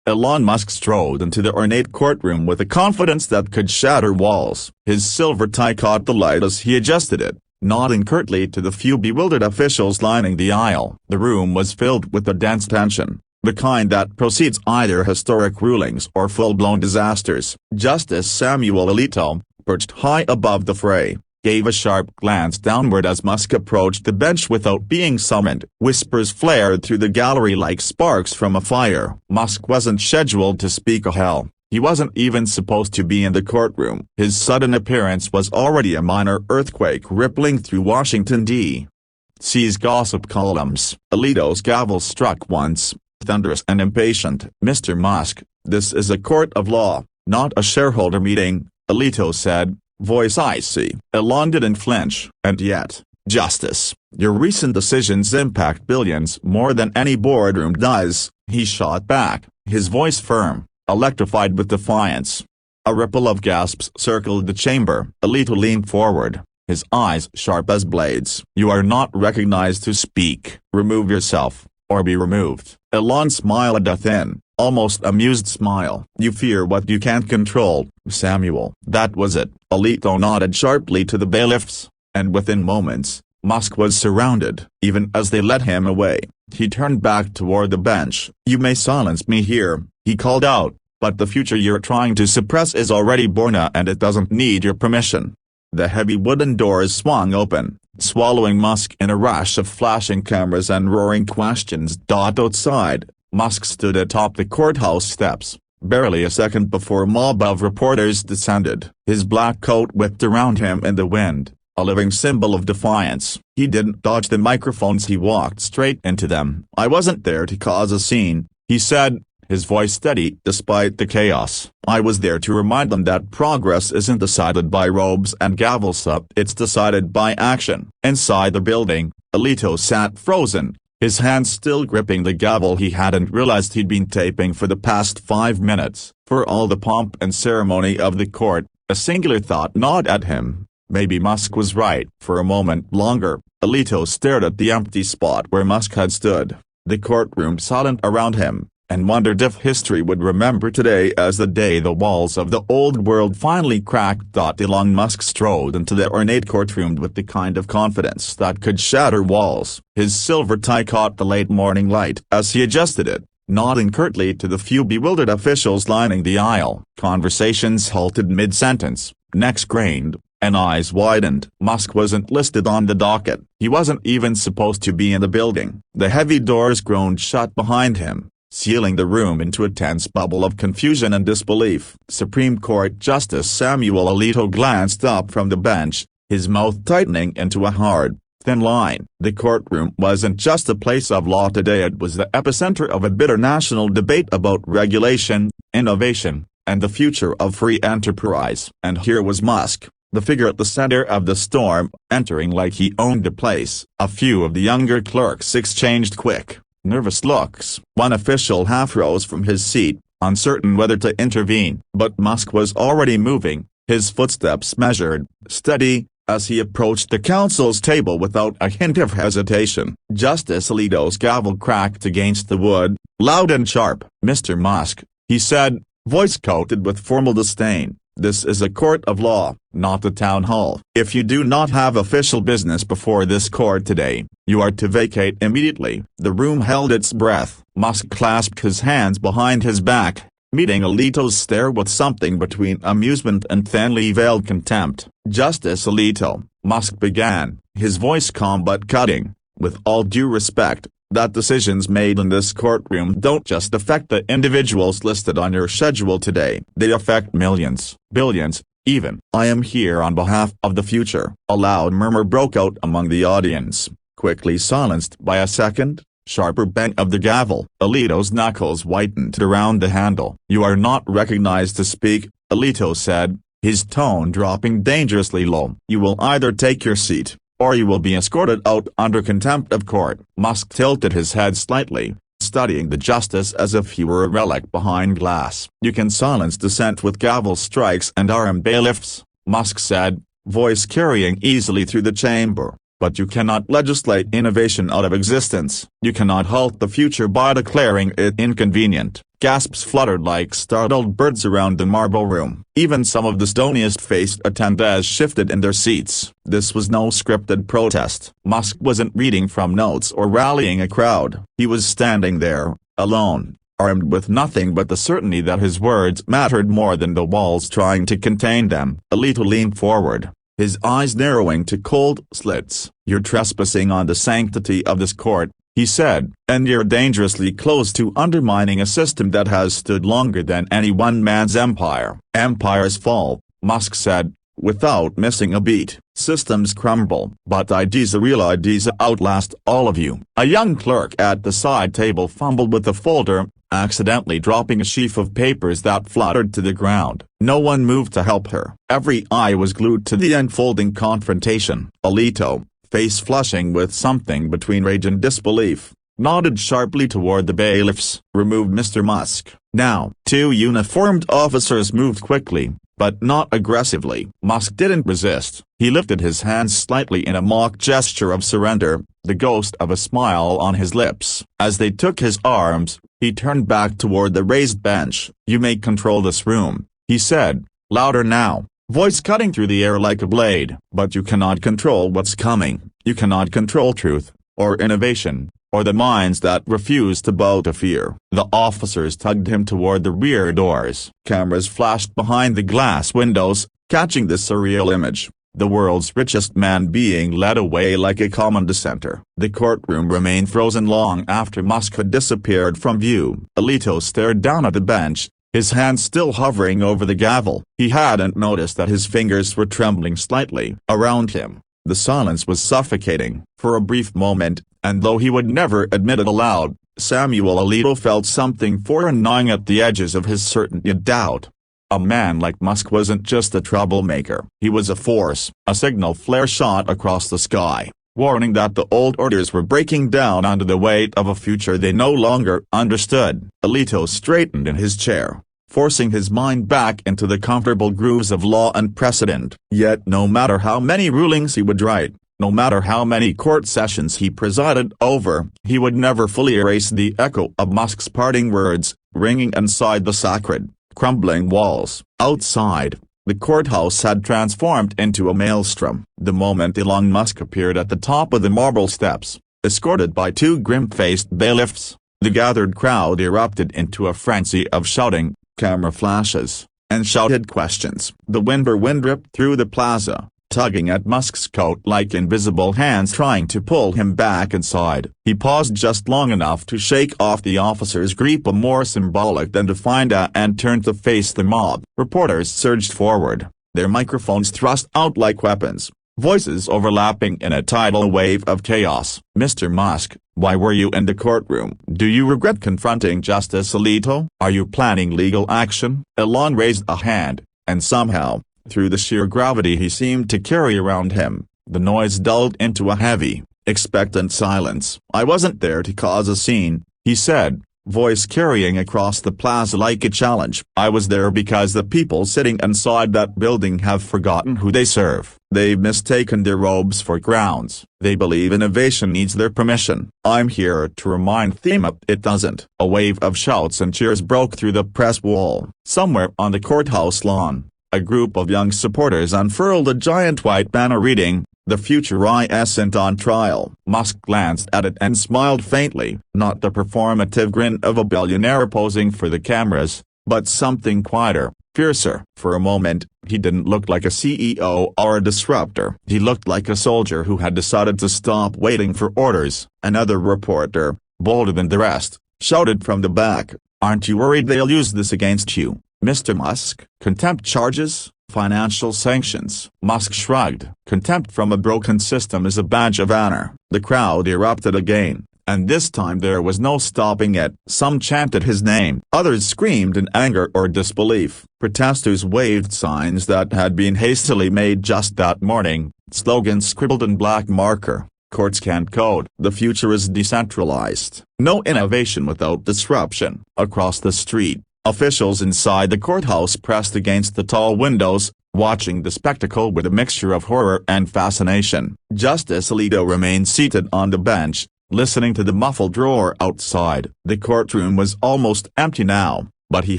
Elon Musk strode into the ornate courtroom with a confidence that could shatter walls. His silver tie caught the light as he adjusted it, nodding curtly to the few bewildered officials lining the aisle. The room was filled with a dense tension, the kind that precedes either historic rulings or full-blown disasters. Justice Samuel Alito, perched high above the fray, gave a sharp glance downward as Musk approached the bench without being summoned. Whispers flared through the gallery like sparks from a fire. Musk wasn't scheduled to speak a hell. He wasn't even supposed to be in the courtroom. His sudden appearance was already a minor earthquake rippling through Washington, D.C.'s gossip columns. Alito's gavel struck once, thunderous and impatient. "Mr. Musk, this is a court of law, not a shareholder meeting," Alito said, voice icy. Elon didn't flinch. "And yet, Justice, your recent decisions impact billions more than any boardroom does," he shot back, his voice firm, electrified with defiance. A ripple of gasps circled the chamber. Alito leaned forward, his eyes sharp as blades. "You are not recognized to speak. Remove yourself, or be removed." Elon smiled a thin, almost amused smile. "You fear what you can't control, Samuel." That was it. Alito nodded sharply to the bailiffs, and within moments, Musk was surrounded. Even as they led him away, he turned back toward the bench. "You may silence me here," he called out, "but the future you're trying to suppress is already born and it doesn't need your permission." The heavy wooden doors swung open, swallowing Musk in a rush of flashing cameras and roaring questions. Outside, Musk stood atop the courthouse steps, barely a second before a mob of reporters descended. His black coat whipped around him in the wind, a living symbol of defiance. He didn't dodge the microphones, he walked straight into them. "I wasn't there to cause a scene," he said, his voice steady despite the chaos. "I was there to remind them that progress isn't decided by robes and gavels up. It's decided by action." Inside the building, Alito sat frozen, his hands still gripping the gavel he hadn't realized he'd been taping for the past 5 minutes. For all the pomp and ceremony of the court, a singular thought gnawed at him. Maybe Musk was right. For a moment longer, Alito stared at the empty spot where Musk had stood, the courtroom silent around him, and wondered if history would remember today as the day the walls of the old world finally cracked. Elon Musk strode into the ornate courtroom with the kind of confidence that could shatter walls. His silver tie caught the late morning light as he adjusted it, nodding curtly to the few bewildered officials lining the aisle. Conversations halted mid-sentence, necks craned, and eyes widened. Musk wasn't listed on the docket. He wasn't even supposed to be in the building. The heavy doors groaned shut behind him, sealing the room into a tense bubble of confusion and disbelief. Supreme Court Justice Samuel Alito glanced up from the bench, his mouth tightening into a hard, thin line. The courtroom wasn't just a place of law today, it was the epicenter of a bitter national debate about regulation, innovation, and the future of free enterprise. And here was Musk, the figure at the center of the storm, entering like he owned the place. A few of the younger clerks exchanged quick, nervous looks. One official half rose from his seat, uncertain whether to intervene. But Musk was already moving, his footsteps measured, steady, as he approached the counsel's table without a hint of hesitation. Justice Alito's gavel cracked against the wood, loud and sharp. "Mr. Musk," he said, voice coated with formal disdain, "this is a court of law, not a town hall. If you do not have official business before this court today, you are to vacate immediately." The room held its breath. Musk clasped his hands behind his back, meeting Alito's stare with something between amusement and thinly veiled contempt. "Justice Alito," Musk began, his voice calm but cutting, "with all due respect, that decisions made in this courtroom don't just affect the individuals listed on your schedule today. They affect millions, billions, even. I am here on behalf of the future." A loud murmur broke out among the audience, quickly silenced by a second, sharper bang of the gavel. Alito's knuckles whitened around the handle. "You are not recognized to speak," Alito said, his tone dropping dangerously low. "You will either take your seat, or you will be escorted out under contempt of court." Musk tilted his head slightly, studying the justice as if he were a relic behind glass. "You can silence dissent with gavel strikes and armed bailiffs," Musk said, voice carrying easily through the chamber. But you cannot legislate innovation out of existence. You cannot halt the future by declaring it inconvenient. Gasps fluttered like startled birds around the marble room. Even some of the stoniest-faced attendees shifted in their seats. This was no scripted protest. Musk wasn't reading from notes or rallying a crowd. He was standing there, alone, armed with nothing but the certainty that his words mattered more than the walls trying to contain them. Alito leaned forward, his eyes narrowing to cold slits. "You're trespassing on the sanctity of this court," he said, "and you're dangerously close to undermining a system that has stood longer than any one man's empire." "Empires fall," Musk said, without missing a beat. "Systems crumble, but ideas, real ideas, outlast all of you." A young clerk at the side table fumbled with a folder, accidentally dropping a sheaf of papers that fluttered to the ground. No one moved to help her. Every eye was glued to the unfolding confrontation. Alito, face flushing with something between rage and disbelief, nodded sharply toward the bailiffs. "Remove Mr. Musk, now." Two uniformed officers moved quickly, but not aggressively. Musk didn't resist. He lifted his hands slightly in a mock gesture of surrender, the ghost of a smile on his lips. As they took his arms, he turned back toward the raised bench. "You may control this room," he said, louder now, voice cutting through the air like a blade. "But you cannot control what's coming. You cannot control truth, or innovation, or the minds that refuse to bow to fear." The officers tugged him toward the rear doors. Cameras flashed behind the glass windows, catching the surreal image. The world's richest man being led away like a common dissenter. The courtroom remained frozen long after Musk had disappeared from view. Alito stared down at the bench, his hand still hovering over the gavel. He hadn't noticed that his fingers were trembling slightly. Around him, the silence was suffocating. For a brief moment, and though he would never admit it aloud, Samuel Alito felt something foreign gnawing at the edges of his certainty and doubt. A man like Musk wasn't just a troublemaker. He was a force. A signal flare shot across the sky, warning that the old orders were breaking down under the weight of a future they no longer understood. Alito straightened in his chair, forcing his mind back into the comfortable grooves of law and precedent. Yet no matter how many rulings he would write, no matter how many court sessions he presided over, he would never fully erase the echo of Musk's parting words, ringing inside the sacred, crumbling walls. Outside, the courthouse had transformed into a maelstrom. The moment Elon Musk appeared at the top of the marble steps, escorted by two grim-faced bailiffs, the gathered crowd erupted into a frenzy of shouting, camera flashes, and shouted questions. The wind ripped through the plaza, tugging at Musk's coat like invisible hands trying to pull him back inside. He paused just long enough to shake off the officer's grip, a more symbolic than defiant, and turned to face the mob. Reporters surged forward, their microphones thrust out like weapons, voices overlapping in a tidal wave of chaos. "Mr. Musk, why were you in the courtroom? Do you regret confronting Justice Alito? Are you planning legal action?" Elon raised a hand, and somehow, through the sheer gravity he seemed to carry around him, the noise dulled into a heavy, expectant silence. "I wasn't there to cause a scene," he said, voice carrying across the plaza like a challenge. "I was there because the people sitting inside that building have forgotten who they serve. They've mistaken their robes for crowns. They believe innovation needs their permission. I'm here to remind them it doesn't." A wave of shouts and cheers broke through the press wall. Somewhere on the courthouse lawn, a group of young supporters unfurled a giant white banner reading, "The future isn't on trial." Musk glanced at it and smiled faintly, not the performative grin of a billionaire posing for the cameras, but something quieter, fiercer. For a moment, he didn't look like a CEO or a disruptor. He looked like a soldier who had decided to stop waiting for orders. Another reporter, bolder than the rest, shouted from the back, "Aren't you worried they'll use this against you, Mr. Musk?" "Contempt charges, financial sanctions." Musk shrugged. "Contempt from a broken system is a badge of honor." The crowd erupted again, and this time there was no stopping it. Some chanted his name. Others screamed in anger or disbelief. Protesters waved signs that had been hastily made just that morning, slogans scribbled in black marker. "Courts can't code. The future is decentralized. No innovation without disruption." Across the street, officials inside the courthouse pressed against the tall windows, watching the spectacle with a mixture of horror and fascination. Justice Alito remained seated on the bench, listening to the muffled roar outside. The courtroom was almost empty now, but he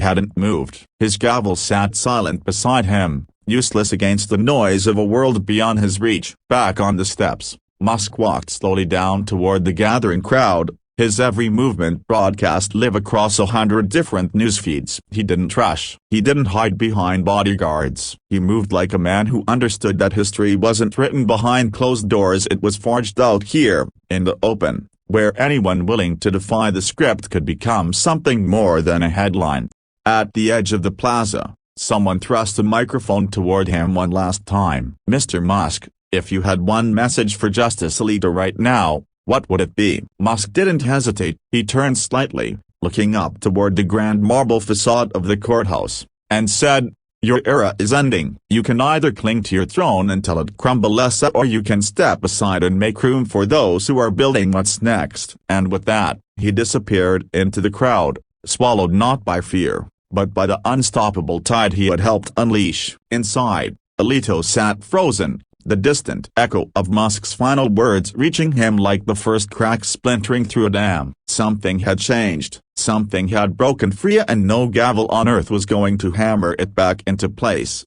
hadn't moved. His gavel sat silent beside him, useless against the noise of a world beyond his reach. Back on the steps, Musk walked slowly down toward the gathering crowd, his every movement broadcast live across 100 different newsfeeds. He didn't rush. He didn't hide behind bodyguards. He moved like a man who understood that history wasn't written behind closed doors, it was forged out here, in the open, where anyone willing to defy the script could become something more than a headline. At the edge of the plaza, someone thrust a microphone toward him one last time. "Mr. Musk, if you had one message for Justice Alito right now, what would it be?" Musk didn't hesitate. He turned slightly, looking up toward the grand marble facade of the courthouse, and said, "Your era is ending. You can either cling to your throne until it crumbles, or you can step aside and make room for those who are building what's next." And with that, he disappeared into the crowd, swallowed not by fear, but by the unstoppable tide he had helped unleash. Inside, Alito sat frozen, the distant echo of Musk's final words reaching him like the first crack splintering through a dam. Something had changed, something had broken free, and no gavel on earth was going to hammer it back into place.